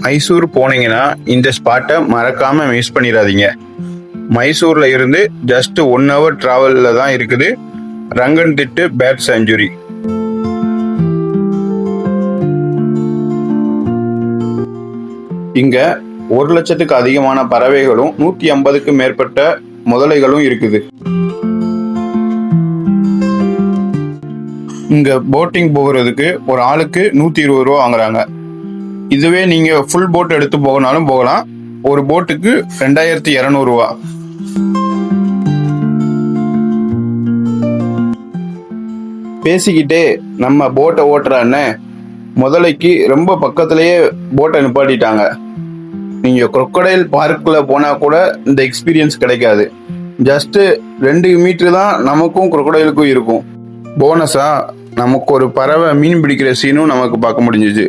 மைசூர் போனீங்கன்னா இந்த ஸ்பாட்டை மறக்காம மிஸ் பண்ணிடாதீங்க. மைசூர்ல இருந்து ஜஸ்ட் 1 hour டிராவல்ல தான் இருக்குது ரங்கன்திட்டு பேர்ட் சாஞ்சுரி. இங்க 1,00,000க்கு அதிகமான பறவைகளும் 150க்கும் மேற்பட்ட முதலைகளும் இருக்குது. இங்க போட்டிங் போகிறதுக்கு ஒரு ஆளுக்கு 120 ரூபா வாங்குறாங்க. இதுவே நீங்க ஃபுல் போட் எடுத்து போகனாலும் போகலாம். ஒரு போட்டுக்கு 2200 ரூபா. பேசிக்கிட்டே நம்ம போட்டை ஓட்டுறான்னு முதலைக்கு ரொம்ப பக்கத்திலேயே போட்டை நிப்பாட்டிட்டாங்க. நீங்க crocodile பார்க்ல போனா கூட இந்த எக்ஸ்பீரியன்ஸ் கிடைக்காது. ஜஸ்ட் 2 மீட்டர் தான் நமக்கும் crocodileக்கும் இருக்கும். போனஸா நமக்கு ஒரு பறவை மீன் பிடிக்கிற சீனும் நமக்கு பார்க்க முடிஞ்சிச்சு.